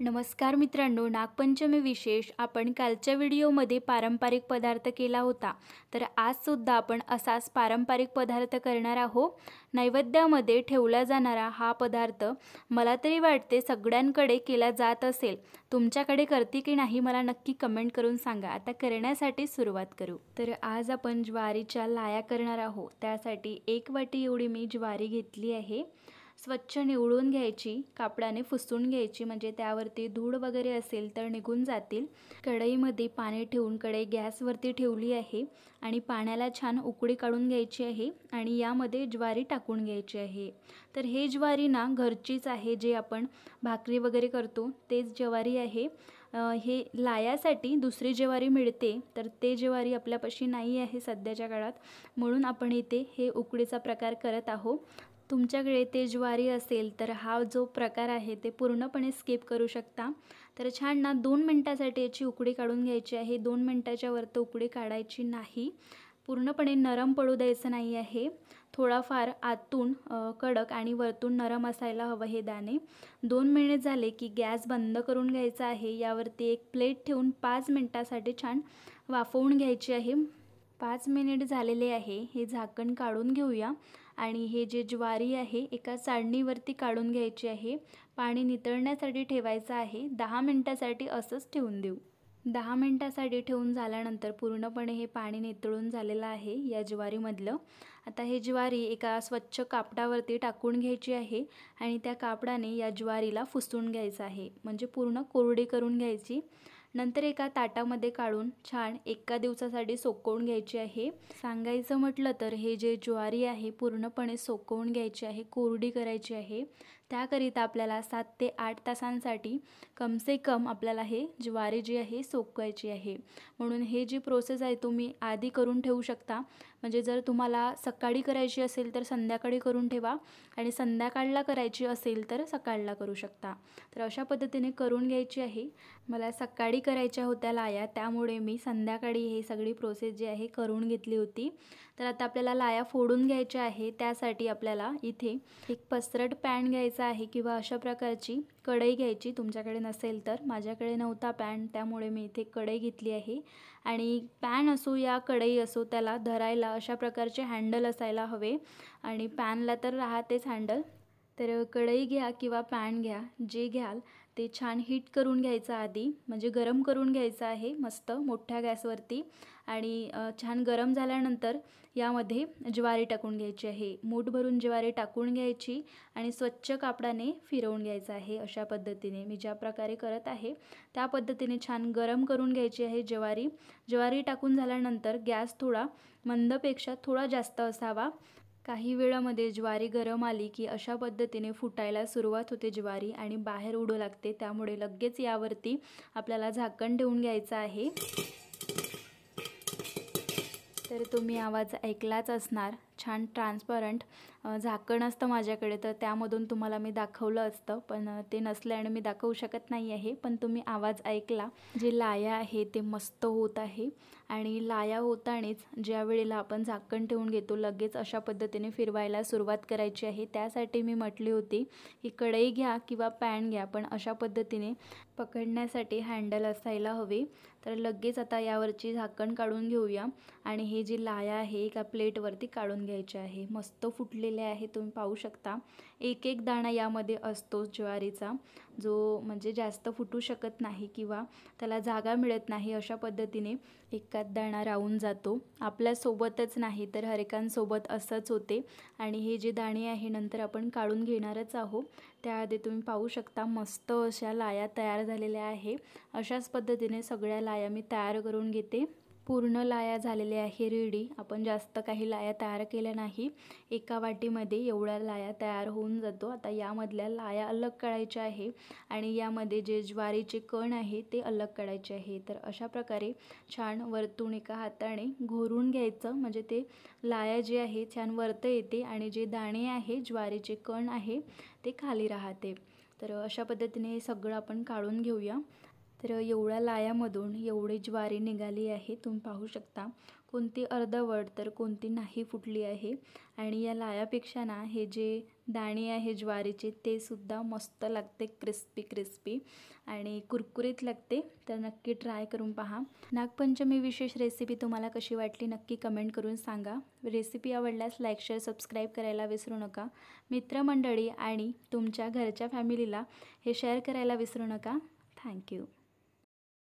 नमस्कार मित्रांनो, नागपंचमी विशेष आपण कालच्या व्हिडिओमध्ये पारंपरिक पदार्थ केला होता। तर आज सुद्धा आपण असाच पारंपरिक पदार्थ करणार आहोत। नैवेद्यामध्ये ठेवला जाणारा हा पदार्थ मला तरी वाटते सगळ्यांकडे केला जात असेल। तुमच्याकडे करते की नाही मला नक्की कमेंट करून सांगा। आता करण्यासाठी सुरुवात करू। तर आज आपण ज्वारीच्या लाया करणार आहोत। त्यासाठी 1 वाटी एवढी मी ज्वारी घेतली आहे। स्वच्छ निवडून घ्यायची, कापडाने पुसून घ्यायची म्हणजे त्यावरती धूळ वगैरे असेल तर निघून जातील। कढईमध्ये पाणी ठेवून कढई गॅसवरती ठेवली आहे आणि पाण्याला छान उकळी काढून घ्यायची आहे आणि यामध्ये ज्वारी टाकून घ्यायची आहे। तर हे ज्वारी ना घरचीच आहे, जे आपण भाकरी वगैरे करतो तेच ज्वारी आहे। हे लायासाठी दुसरी ज्वारी मिळते, तर ते ज्वारी आपल्यापाशी नाही आहे सध्याच्या काळात, म्हणून आपण इथे हे उकडीचा प्रकार करत आहोत। तुमच्याकडे ते ज्वारी असेल तर हा जो प्रकार आहे ते पूर्णपणे स्किप करू शकता। तर छान ना 2 मिनिटांसाठी याची उकळी काढून घ्यायची आहे। 2 मिनिटाच्या वर तर उकळी काढायची नाही, पूर्णपणे नरम पडू द्यायचं नाही आहे। थोडाफार आतून कडक आणि वरतून नरम असायला हवं हे दाणे। 2 मिनिट झाले की गॅस बंद करून घ्यायचा आहे। यावरती एक प्लेट ठेवून 5 मिनिटांसाठी छान वाफवून घ्यायची आहे। 5 मिनिट झालेले आहे, हे झाकण काढून घेऊया आणि हे जे ज्वारी आहे एका चाळणीवरती काढून घ्यायची आहे। पाणी नितळण्यासाठी ठेवायचं आहे। 10 मिनिटांसाठी असंच ठेवून देऊ। 10 मिनिटांसाठी ठेवून झाल्यानंतर पूर्णपणे हे पाणी नितळून झालेलं आहे या ज्वारीमधलं। आता हे ज्वारी एका स्वच्छ कापडावरती टाकून घ्यायची आहे आणि त्या कापडाने या ज्वारीला पुसून घ्यायचं आहे, म्हणजे पूर्ण कोरडी करून घ्यायची। नंतर एका ताटामध्ये काढून छान एका दिवसासाठी सोकवून घ्यायची आहे। सांगायचं म्हटलं तर हे जे ज्वारी आहे पूर्णपणे सोकवून घ्यायची आहे, कोरडी करायची आहे। त्याकरिता आपल्याला 7 ते 8 तासांसाठी कम से कम आपल्याला हे ज्वारी जी आहे सोकवायची आहे। म्हणून हे जी प्रोसेस आहे तुम्ही आधी करून ठेवू शकता, म्हणजे जर तुम्हाला सकाळी करायची असेल तर संध्याकाळी करून ठेवा आणि संध्याकाळला करायची असेल तर सकाळला करू शकता। तर अशा पद्धतीने करून घ्यायची आहे। मला सकाळी करायच्या होत्या लाया, त्यामुळे मी संध्याकाळी हे सगळी प्रोसेस जी आहे करून घेतली होती। तर आता आपल्याला लाया फोडून घ्यायच्या आहे। त्यासाठी आपल्याला इथे एक पसरट पॅन घ्यायचा आहे किंवा अशा प्रकारची कढई घ्यायची। तुमच्याकडे नसेल तर, माझ्याकडे नव्हता पॅन त्यामुळे मी इथे कढई घेतली आहे। आणि पॅन असो या कढई असो त्याला धरायला अशा प्रकारचे हँडल असायला हवे आणि पॅनला तर राहतेच हँडल। तर कढई घ्या किंवा पॅन घ्या, जे घ्याल ते छान हीट करून घ्यायचं आधी, म्हणजे गरम करून घ्यायचं आहे मस्त मोठ्या गॅसवरती। आणि छान गरम झाल्यानंतर यामध्ये ज्वारी टाकून घ्यायची आहे। मूठ भरून ज्वारी टाकून घ्यायची आणि स्वच्छ कापडाने फिरवून घ्यायचं आहे। अशा पद्धतीने मी ज्या प्रकारे करत आहे त्या पद्धतीने छान गरम करून घ्यायची आहे ज्वारी। ज्वारी टाकून झाल्यानंतर गॅस थोडा मंदपेक्षा थोडा जास्त असावा। काही वेळामध्ये ज्वारी गरम आली की अशा पद्धतीने फुटायला सुरुवात होते ज्वारी आणि बाहेर उडू लागते, त्यामुळे लगेच यावरती आपल्याला झाकण ठेवून घ्यायचं आहे। तर तुम्ही आवाज ऐकलाच असणार, छान ट्रान्सपरंट झाकण असतं माझ्याकडे, तर त्यामधून तुम्हाला मी दाखवलं असतं, पण ते नसल्याने मी दाखवू शकत नाही आहे। पण तुम्ही आवाज ऐकला, जे लाया आहे ते मस्त होत आहे। आणि लाया होतानेच ज्या वेळेला आपण झाकण ठेवून घेतो लगेच अशा पद्धतीने फिरवायला सुरुवात करायची आहे। त्यासाठी मी म्हटली होती की कढई घ्या किंवा पॅन घ्या, पण अशा पद्धतीने पकडण्यासाठी हँडल असायला हवे। तर लगेच आता यावरची झाकण काढून घेऊया आणि हे जी लाया आहे एका प्लेटवरती काढून घ्यायची आहे। मस्त फुटलेले आहे, तुम्ही पाहू शकता। एक एक दाणा यामध्ये असतो ज्वारीचा, जो म्हणजे जास्त फुटू शकत नाही किंवा त्याला जागा मिळत नाही। अशा पद्धतीने एकाच दाणा राहून जातो। आपल्यासोबतच नाही तर हरेकांसोबत असंच होते। आणि हे जे दाणे आहे नंतर आपण काढून घेणारच आहोत। त्याआधी तुम्ही पाहू शकता मस्त अशा लाया तयार झालेल्या आहे। अशाच पद्धतीने सगळ्या लाया मी तयार करून घेते। पूर्ण लाया झालेले आहे रेडी। आपण जास्त काही लाया तयार केल्या नाही, एका वाटीमध्ये एवढ्या लाया तयार होऊन जातो। आता यामधल्या लाया अलग काढायच्या आहे आणि यामध्ये जे ज्वारीचे कण आहे ते अलग काढायचे आहे। तर अशा प्रकारे छान वरतून एका हाताने घोरून घ्यायचं, म्हणजे ते लाया जे आहे छान वरतं येते आणि जे दाणे आहे ज्वारीचे कण आहे ते खाली राहते। तर अशा पद्धतीने हे सगळं आपण काढून घेऊया। तर एवढ्या लायामधून एवढी ज्वारी निघाली आहे, तुम्ही पाहू शकता। कोणती अर्धवट तर कोणती नाही फुटली आहे। आणि या लायापेक्षा ना हे जे दाणे आहे ज्वारीचे ते सुद्धा मस्त लागते, क्रिस्पी क्रिस्पी आणि कुरकुरीत लागते. तर नक्की ट्राय करून पहा. नागपंचमी विशेष रेसिपी तुम्हाला कशी वाटली नक्की कमेंट करून सांगा. रेसिपी आवडल्यास लाईक शेअर सबस्क्राईब करायला विसरू नका. मित्रमंडळी आणि तुमच्या घरच्या फॅमिलीला हे शेअर करायला विसरू नका. थँक्यू.